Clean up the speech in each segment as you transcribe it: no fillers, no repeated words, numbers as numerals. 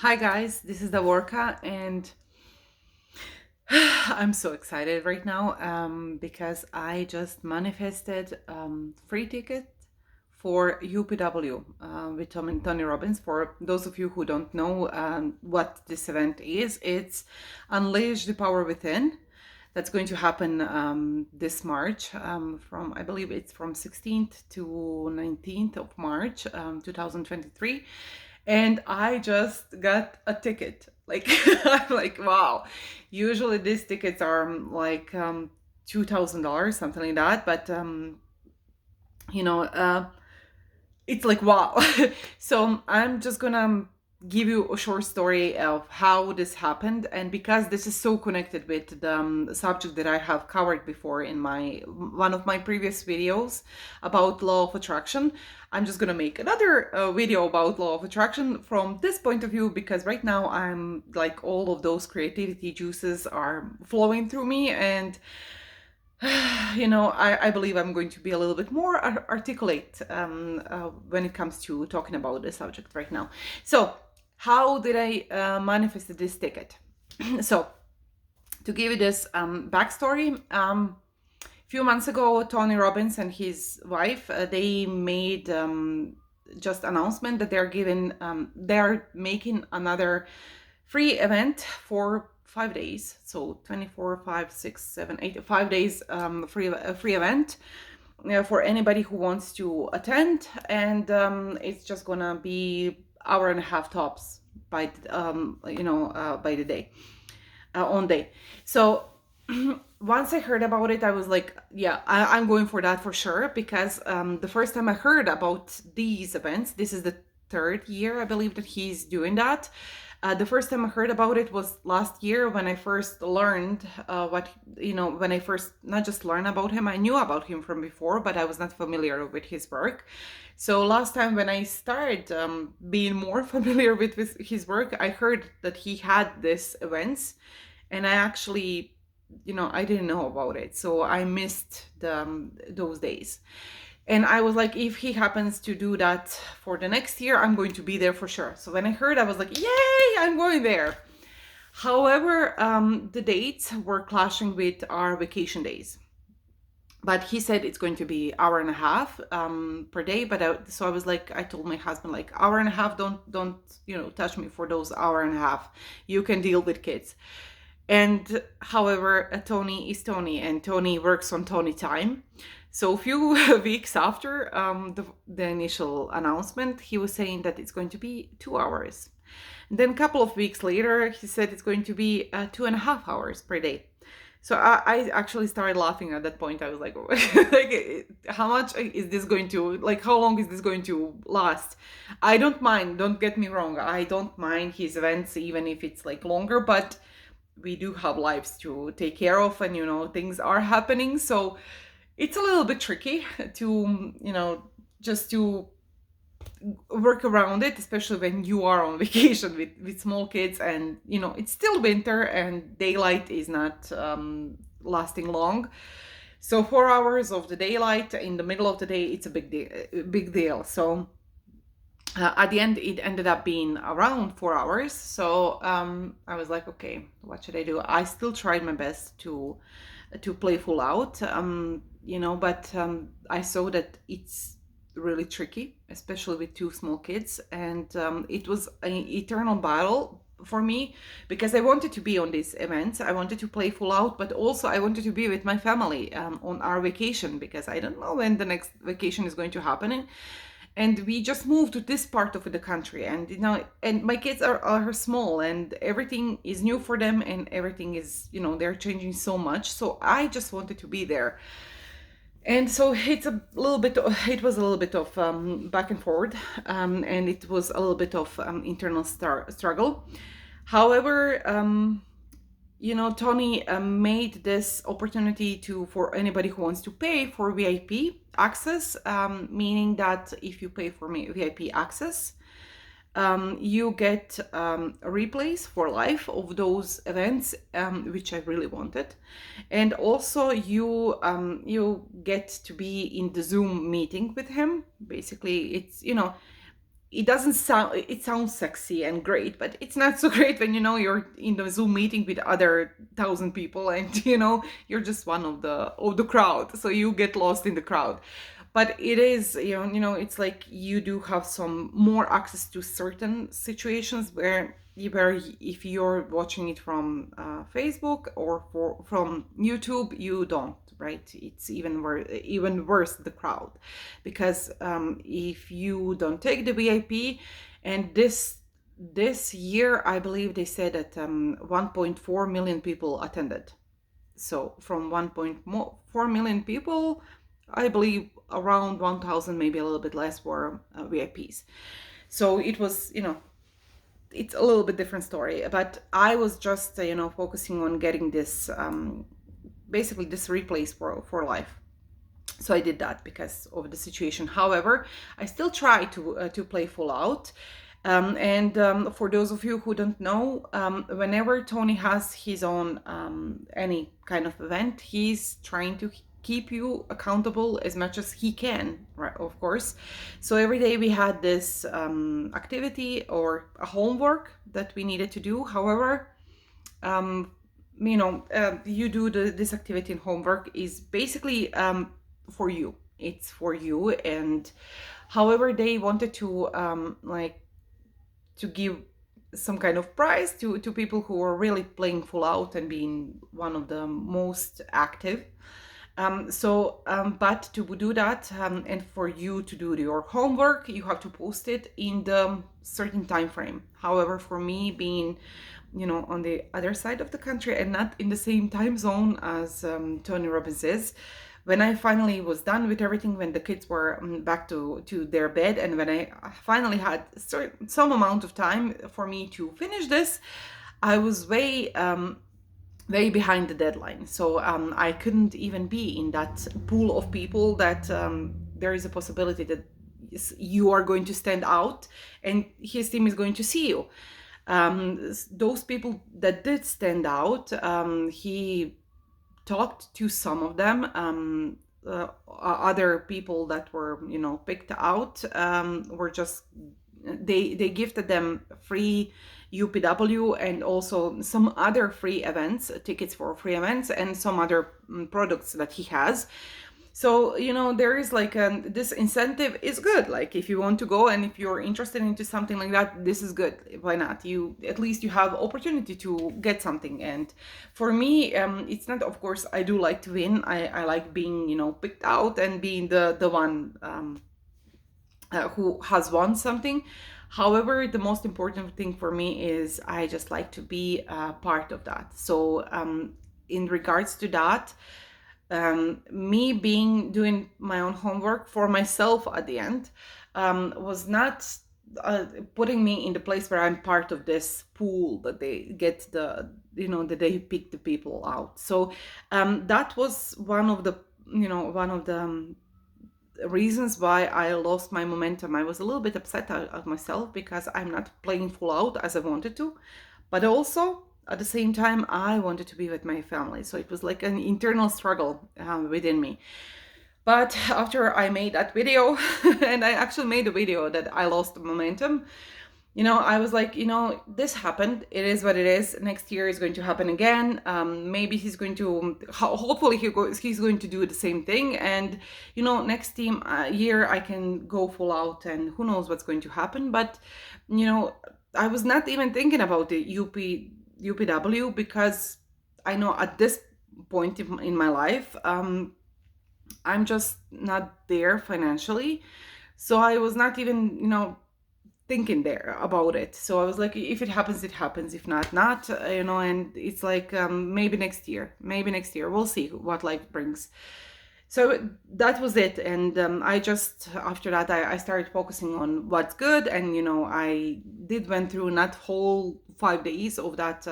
Hi guys, this is Davorka and I'm so excited right now because I just manifested free ticket for UPW with Tony Robbins. For those of you who don't know what this event is, it's Unleash the Power Within. That's going to happen this March from, I believe it's from 16th to 19th of March 2023. And I just got a ticket. Like, I'm like, wow. Usually these tickets are like $2,000, something like that. But, you know, it's like wow. So I'm just gonna give you a short story of how this happened, and because this is so connected with the subject that I have covered before in my one of my previous videos about law of attraction, I'm just gonna make another video about law of attraction from this point of view, because right now I'm like all of those creativity juices are flowing through me, and I believe I'm going to be a little bit more articulate when it comes to talking about the subject right now. So, how did I manifest this ticket? So, to give you this backstory, a few months ago, Tony Robbins and his wife they made just announcement that they're making another free event for 5 days, so 24 5 6 7 8 5 days free event for anybody who wants to attend, and it's just gonna be hour and a half tops by by the day on day. So once I heard about it, I was like, yeah, I'm going for that for sure, because the first time I heard about these events, this is the third year I believe that he's doing that. The first time I heard about it was last year when I first learned when I first not just learned about him, I knew about him from before, but I was not familiar with his work. So last time when I started being more familiar with his work, I heard that he had this events, and I actually, I didn't know about it. So I missed those days. And I was like, if he happens to do that for the next year, I'm going to be there for sure. So when I heard, I was like, yay, I'm going there. However, the dates were clashing with our vacation days. But he said it's going to be hour and a half per day. So I was like, I told my husband, like, hour and a half, don't touch me for those hour and a half. You can deal with kids. And however, Tony is Tony, and Tony works on Tony time. So a few weeks after the initial announcement, he was saying that it's going to be 2 hours. And then a couple of weeks later, he said it's going to be 2.5 hours per day. So I actually started laughing at that point. I was like, like, how much is this going to, like, how long is this going to last? I don't mind, don't get me wrong. I don't mind his events, even if it's like longer, but we do have lives to take care of, and things are happening, so it's a little bit tricky to just to work around it, especially when you are on vacation with small kids, and it's still winter and daylight is not lasting long. So 4 hours of the daylight in the middle of the day, it's a big deal. So at the end, it ended up being around 4 hours. So I was like, okay, what should I do? I still tried my best to play full out, but I saw that it's really tricky, especially with two small kids, and it was an eternal battle for me, because I wanted to be on these events. I wanted to play full out, but also I wanted to be with my family on our vacation, because I don't know when the next vacation is going to happen. And we just moved to this part of the country, and and my kids are small, and everything is new for them, and everything is, they're changing so much. So I just wanted to be there. And so it was a little bit of back and forth, and it was a little bit of internal struggle. However, Tony made this opportunity for anybody who wants to pay for VIP access, meaning that if you pay for VIP access, you get replays for life of those events, which I really wanted, and also you get to be in the Zoom meeting with him. Basically, it's it doesn't sound, it sounds sexy and great, but it's not so great when you're in the Zoom meeting with other 1,000 people, and you're just one of the crowd, so you get lost in the crowd. But it is, it's like you do have some more access to certain situations where if you're watching it from Facebook or from YouTube, you don't, right? It's even worse, the crowd, because if you don't take the VIP, and this year I believe they said that 1.4 million people attended. So from 1.4 million people, I believe around 1,000, maybe a little bit less, were VIPs. So it was, it's a little bit different story. But I was just, focusing on getting this, basically this replace for life. So I did that because of the situation. However, I still try to play full out. And for those of you who don't know, whenever Tony has his own any kind of event, he's trying to keep you accountable as much as he can, right? Of course. So every day we had this activity or a homework that we needed to do. However, you do this activity and homework is basically for you. It's for you. And however, they wanted to to give some kind of prize to people who are really playing full out and being one of the most active. But to do that, and for you to do your homework, you have to post it in the certain time frame. However, for me, being on the other side of the country and not in the same time zone as Tony Robbins is, when I finally was done with everything, when the kids were back to their bed, and when I finally had some amount of time for me to finish this, I was way behind the deadline. So I couldn't even be in that pool of people that there is a possibility that you are going to stand out and his team is going to see you. Those people that did stand out, he talked to some of them. Other people that were picked out were just, they gifted them free UPW and also some other free events, tickets for free events, and some other products that he has. So there is like this incentive is good. Like if you want to go and if you're interested into something like that, this is good. Why not? You at least you have opportunity to get something. And for me, it's not, of course I do like to win. I like being picked out and being the one who has won something. However, the most important thing for me is I just like to be part of that. So in regards to that, me doing my own homework for myself at the end was not putting me in the place where I'm part of this pool that they get that they pick the people out. So that was one of the reasons why I lost my momentum. I was a little bit upset at myself because I'm not playing full out as I wanted to, but also at the same time I wanted to be with my family. So it was like an internal struggle within me. But after I made that video and I actually made a video that I lost the momentum, I was like, this happened. It is what it is. Next year is going to happen again. Maybe he's going to, hopefully he's going to do the same thing. And, next year I can go full out and who knows what's going to happen. But, I was not even thinking about the UPW because I know at this point in my life, I'm just not there financially. So I was not even, thinking there about it. So I was like, if it happens, it happens. If not, and it's like, maybe next year, we'll see what life brings. So that was it. And I just, after that, I started focusing on what's good. And, I did went through not whole 5 days of that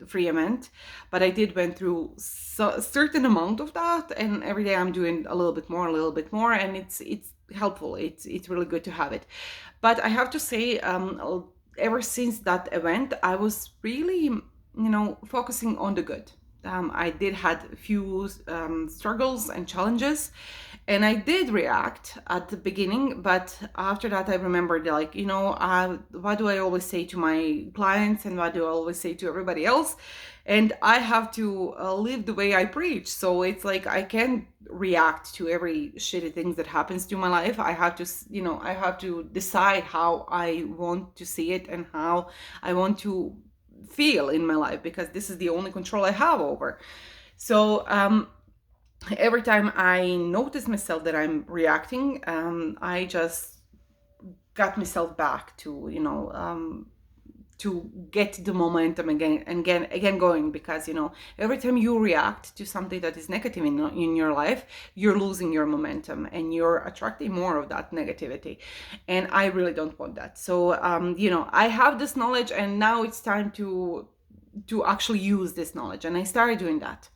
free event, but I did went through a certain amount of that. And every day I'm doing a little bit more. And it's helpful. It's really good to have it. But I have to say, ever since that event, I was really, focusing on the good. I did had a few struggles and challenges, And I did react at the beginning, but after that I remembered, like, what do I always say to my clients and what do I always say to everybody else? And I have to live the way I preach. So it's like I can't react to every shitty thing that happens to my life. I have to, I have to decide how I want to see it and how I want to feel in my life, because this is the only control I have over. So every time I notice myself that I'm reacting, I just got myself back to, to get the momentum again going, because every time you react to something that is negative in your life, you're losing your momentum and you're attracting more of that negativity, and I really don't want that. So I have this knowledge, and now it's time to actually use this knowledge, and I started doing that.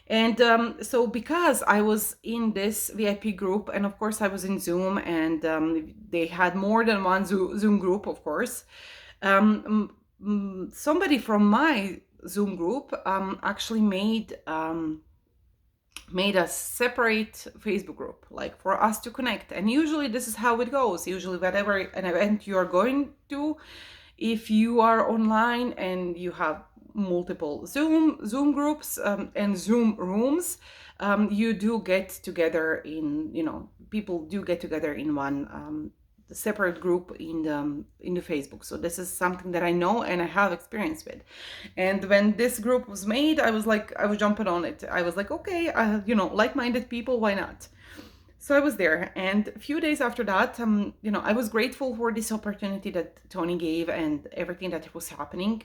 And so because I was in this VIP group, and of course I was in Zoom, and they had more than one Zoom group, of course, somebody from my Zoom group actually made a separate Facebook group, like for us to connect. And usually this is how it goes. Usually whatever an event you are going to, if you are online and you have multiple Zoom groups and Zoom rooms, you do get together in, people do get together in one separate group in the Facebook. So this is something that I know and I have experience with. And when this group was made, I was jumping on it. I was like, okay, like-minded people, why not? So I was there, and a few days after that, I was grateful for this opportunity that Tony gave and everything that was happening.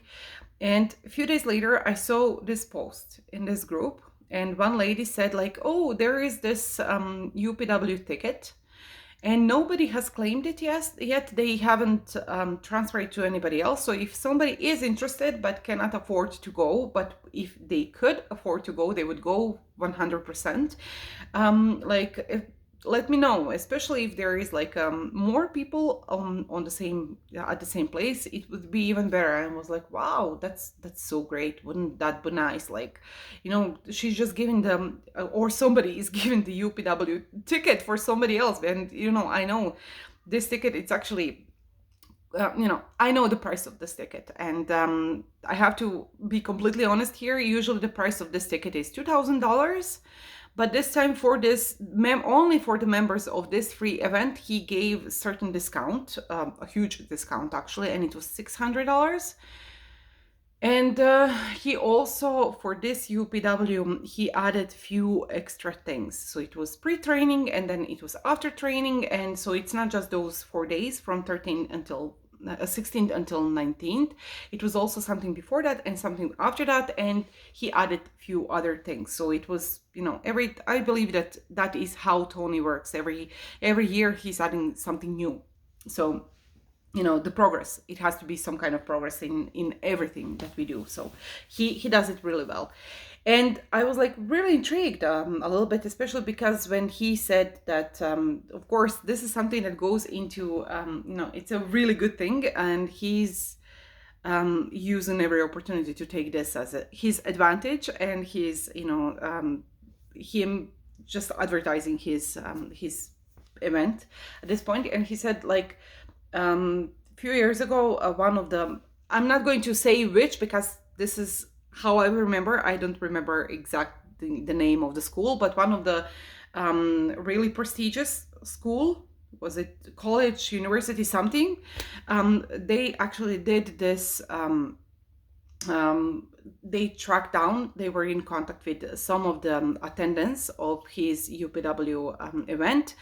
And a few days later, I saw this post in this group, and one lady said, like, oh, there is this UPW ticket, and nobody has claimed it yet. They haven't transferred it to anybody else. So if somebody is interested but cannot afford to go, but if they could afford to go, they would go 100%. Let me know, especially if there is like more people on the same at the same place. It would be even better. And I was like, wow, that's so great. Wouldn't that be nice? Like, she's just giving them, or somebody is giving the UPW ticket for somebody else. And I know this ticket, it's actually I know the price of this ticket, and I have to be completely honest here. Usually the price of this ticket is $2,000. But this time, for this only for the members of this free event, he gave a certain discount, a huge discount actually, and it was $600. And he also, for this UPW, he added few extra things. So it was pre-training, and then it was after training, and so it's not just those 4 days from 16th until 19th. It was also something before that and something after that, and he added few other things. So it was, I believe that is how Tony works. Every year he's adding something new. So the progress, it has to be some kind of progress in everything that we do. So he does it really well. And I was like really intrigued a little bit, especially because when he said that, of course, this is something that goes into, it's a really good thing. And he's using every opportunity to take this as his advantage, and his, him just advertising his event at this point. And he said, like, a few years ago, one of the, I'm not going to say which, because this is how I remember. I don't remember exactly the name of the school, but one of the really prestigious school, was it college, university, something, they actually did this, they tracked down, they were in contact with some of the attendants of his UPW event.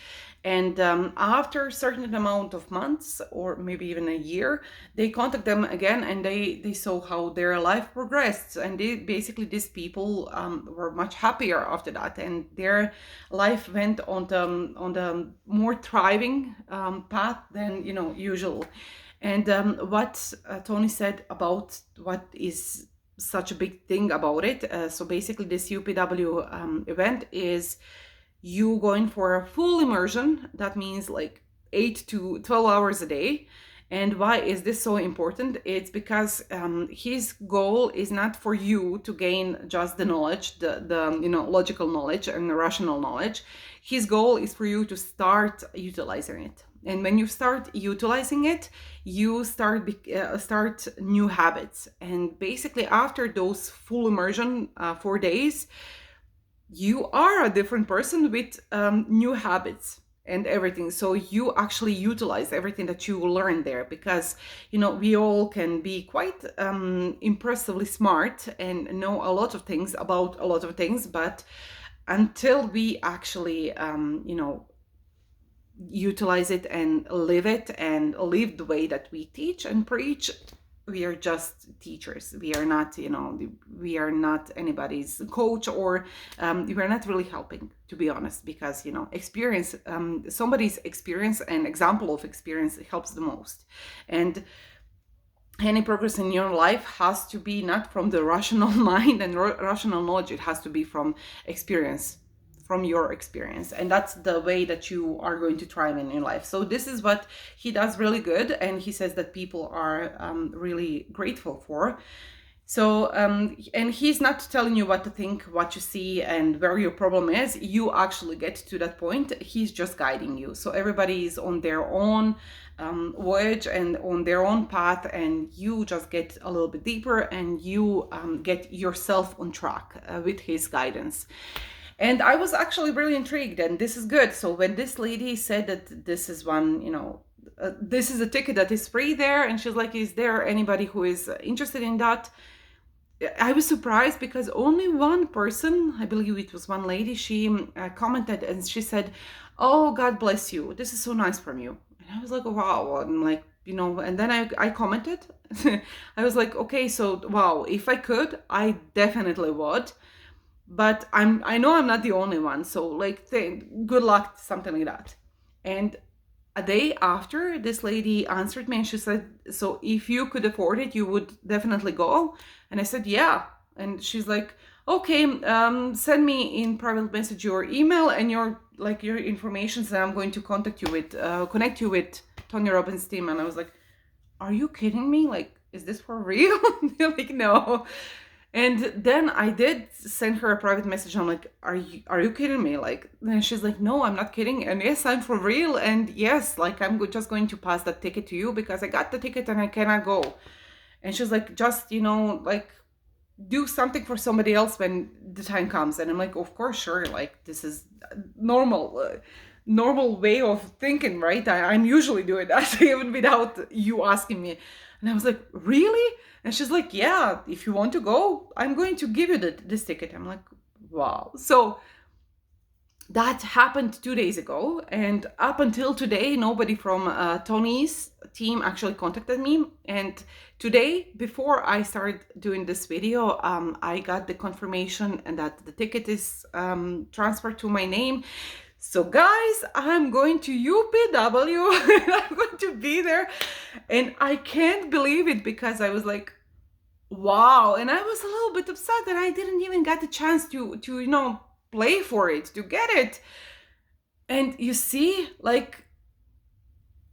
And after a certain amount of months, or maybe even a year, they contact them again, and they saw how their life progressed. And these people were much happier after that, and their life went on the more thriving path than usual. And what Tony said about what is such a big thing about it. So basically, this UPW event is you going for a full immersion. That means like 8 to 12 hours a day, And why is this so important? It's because his goal is not for you to gain just the knowledge, the logical knowledge and the rational knowledge. His goal is for you to start utilizing it. And when you start utilizing it, you start new habits. And basically, after those full immersion 4 days, you are a different person with new habits and everything. So you actually utilize everything that you learn there, because we all can be quite impressively smart and know a lot of things about a lot of things, but until we actually utilize it and live it and live the way that we teach and preach, we are just teachers. We are not, we are not anybody's coach, or we are not really helping, to be honest, because, experience, somebody's experience and example of experience helps the most. And any progress in your life has to be not from the rational mind and rational knowledge. It has to be from experience, from your experience, and that's the way that you are going to thrive in your life. So this is what he does really good, and he says that people are really grateful for. So and he's not telling you what to think, what you see, and where your problem is. You actually get to that point. He's just guiding you. So everybody is on their own voyage and on their own path, and you just get a little bit deeper, and you get yourself on track with his guidance. And I was actually really intrigued, and this is good. So when this lady said that this is one, this is a ticket that is free there, and she's like, is there anybody who is interested in that? I was surprised, because only one person, I believe it was one lady, she commented, and she said, oh, God bless you. This is so nice from you. And I was like, wow. And like, and then I commented. I was like, okay, so wow, if I could, I definitely would. But I know I'm not the only one, so like good luck, something like that. And a day after, this lady answered me and she said, so if you could afford it, you would definitely go? And I said, yeah. And she's like, okay, send me in private message your email and your information, so I'm going to connect you with Tony Robbins team. And I was like, are you kidding me? Like, is this for real? They're like, no. And then I did send her a private message. I'm like, are you kidding me? Like, and she's like, no, I'm not kidding. And yes, I'm for real. And yes, like, I'm just going to pass that ticket to you, because I got the ticket and I cannot go. And she's like, just, like, do something for somebody else when the time comes. And I'm like, of course, sure. Like, this is normal way of thinking, right? I'm usually doing that even without you asking me. And I was like, really? And she's like, yeah, if you want to go, I'm going to give you this ticket. I'm like, wow. So that happened 2 days ago. And up until today, nobody from Tony's team actually contacted me. And today, before I started doing this video, I got the confirmation and that the ticket is transferred to my name. So guys, I'm going to UPW and I'm going to be there, and I can't believe it, because I was like, wow. And I was a little bit upset that I didn't even get the chance to play for it, to get it. And you see, like,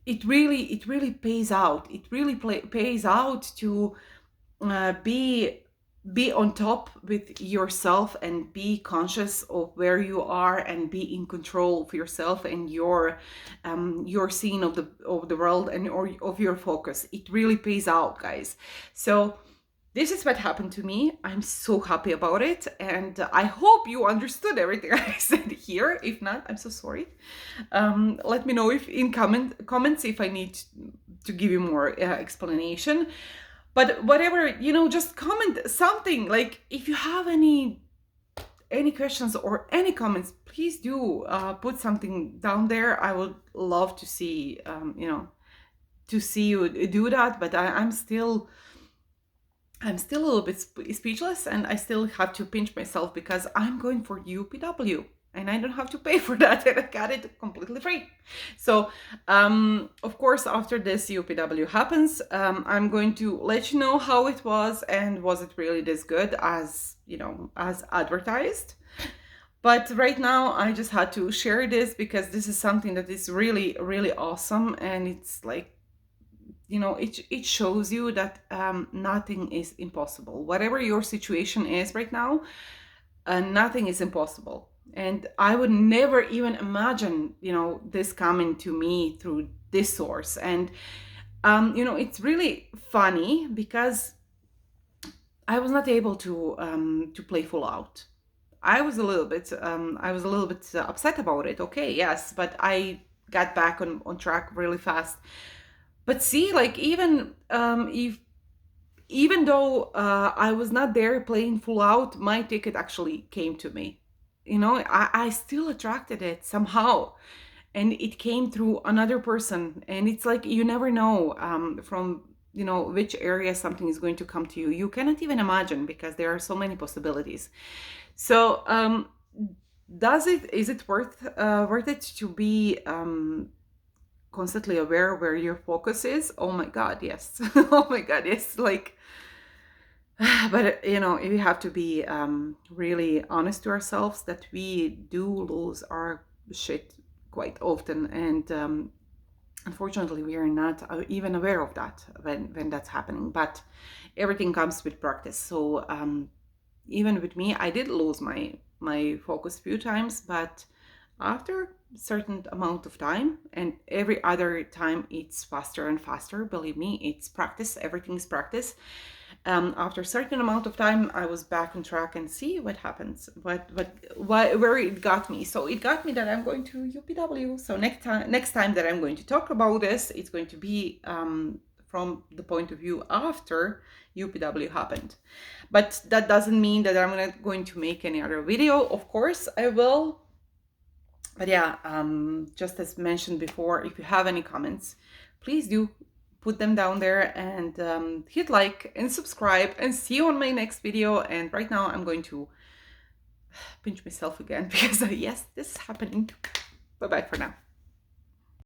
it really pays out. It really pays out to be on top with yourself and be conscious of where you are and be in control of yourself and your scene of the world and or of your focus. It really pays out, guys. So this is what happened to me. I'm so happy about it, and I hope you understood everything I said here. If not, I'm so sorry. Let me know if in comments if I need to give you more explanation. But whatever, just comment something. Like, if you have any questions or any comments, please do put something down there. I would love to see, to see you do that. But I'm still a little bit speechless, and I still have to pinch myself, because I'm going for UPW. And I don't have to pay for that, and I got it completely free. So, of course, after this UPW happens, I'm going to let you know how it was, and was it really this good as advertised. But right now, I just had to share this, because this is something that is really, really awesome, and it's like you know, it shows you that nothing is impossible. Whatever your situation is right now, nothing is impossible. And I would never even imagine, you know, this coming to me through this source. And you know, it's really funny because I was not able to play full out. I was a little bit upset about it. Okay, yes, but I got back on track really fast. But see, like if even though I was not there playing full out, my ticket actually came to me. You know, I still attracted it somehow, and it came through another person. And it's like you never know from, you know, which area something is going to come to you. You cannot even imagine because there are so many possibilities. So is it worth it to be constantly aware where your focus is? Oh my god, yes. Oh my god, yes. Like, but you know, we have to be really honest to ourselves that we do lose our shit quite often. And unfortunately we are not even aware of that when that's happening. But everything comes with practice. So even with me, I did lose my focus a few times, but after a certain amount of time, and every other time it's faster and faster. Believe me, it's practice. Everything is practice. After a certain amount of time, I was back on track, and see what happens. Where it got me. So it got me that I'm going to UPW. So next time that I'm going to talk about this, it's going to be from the point of view after UPW happened. But that doesn't mean that I'm not going to make any other video. Of course, I will. But yeah, just as mentioned before, if you have any comments, please do put them down there, and hit like and subscribe, and see you on my next video. And right now I'm going to pinch myself again because yes, this is happening. Bye bye for now.